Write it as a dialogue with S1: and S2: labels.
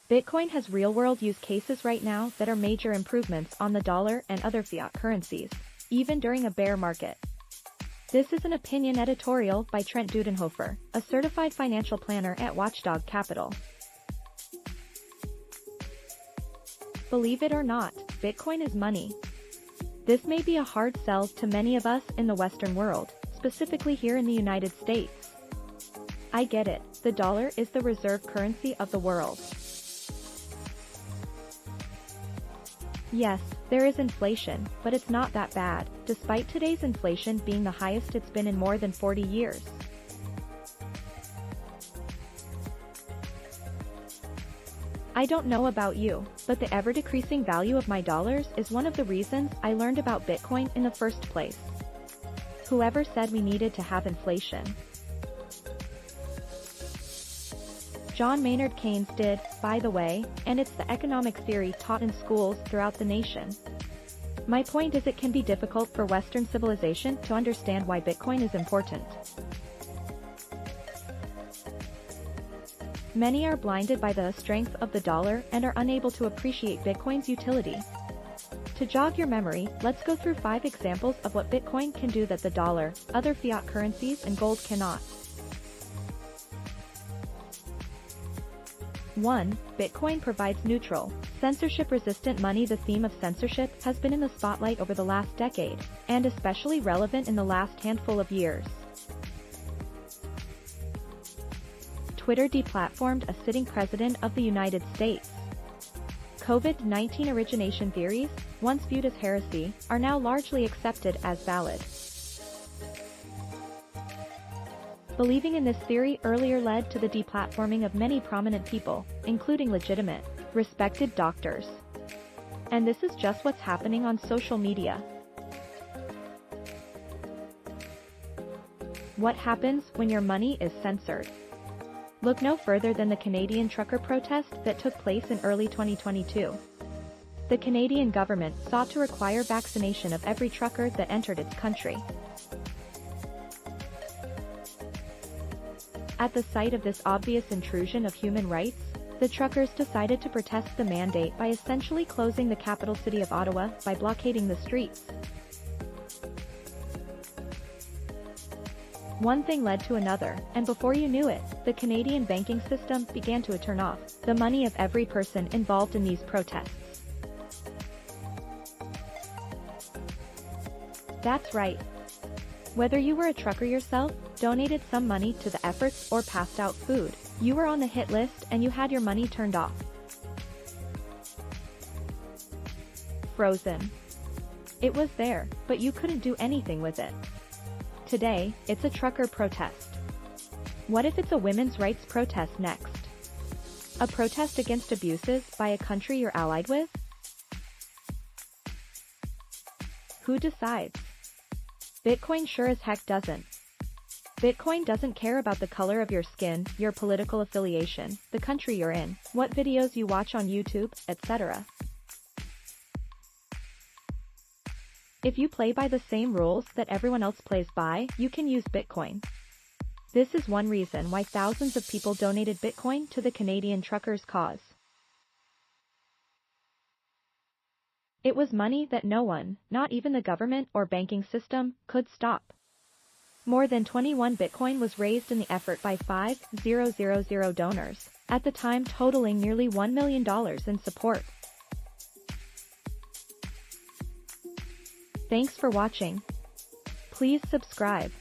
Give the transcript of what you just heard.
S1: Bitcoin has real-world use cases right now that are major improvements on the dollar and other fiat currencies, even during a bear market. This is an opinion editorial by Trent Dudenhoeffer, a certified financial planner at Watchdog Capital. Believe it or not, Bitcoin is money. This may be a hard sell to many of us in the Western world, specifically here in the United States. I get it, the dollar is the reserve currency of the world. Yes, there is inflation, but it's not that bad, despite today's inflation being the highest it's been in more than 40 years. I don't know about you, but the ever-decreasing value of my dollars is one of the reasons I learned about Bitcoin in the first place. Whoever said we needed to have inflation? John Maynard Keynes did, by the way, and it's the economic theory taught in schools throughout the nation. My point is it can be difficult for Western civilization to understand why Bitcoin is important. Many are blinded by the strength of the dollar and are unable to appreciate Bitcoin's utility. To jog your memory, let's go through 5 examples of what Bitcoin can do that the dollar, other fiat currencies and gold cannot. 1. Bitcoin provides neutral, censorship-resistant money. The theme of censorship has been in the spotlight over the last decade, and especially relevant in the last handful of years. Twitter deplatformed a sitting president of the United States. COVID-19 origination theories, once viewed as heresy, are now largely accepted as valid. Believing in this theory earlier led to the deplatforming of many prominent people, including legitimate, respected doctors. And this is just what's happening on social media. What happens when your money is censored? Look no further than the Canadian trucker protest that took place in early 2022. The Canadian government sought to require vaccination of every trucker that entered its country. At the sight of this obvious intrusion of human rights, the truckers decided to protest the mandate by essentially closing the capital city of Ottawa by blockading the streets. One thing led to another, and before you knew it, the Canadian banking system began to turn off the money of every person involved in these protests. That's right. Whether you were a trucker yourself, donated some money to the efforts, or passed out food, you were on the hit list and you had your money turned off. Frozen. It was there, but you couldn't do anything with it. Today, it's a trucker protest. What if it's a women's rights protest next? A protest against abuses by a country you're allied with? Who decides? Bitcoin sure as heck doesn't. Bitcoin doesn't care about the color of your skin, your political affiliation, the country you're in, what videos you watch on YouTube, etc. If you play by the same rules that everyone else plays by, you can use Bitcoin. This is one reason why thousands of people donated Bitcoin to the Canadian truckers' cause. It was money that no one, not even the government or banking system, could stop. More than 21 Bitcoin was raised in the effort by 5,000 donors, at the time totaling nearly $1 million in support. Thanks for watching. Please subscribe.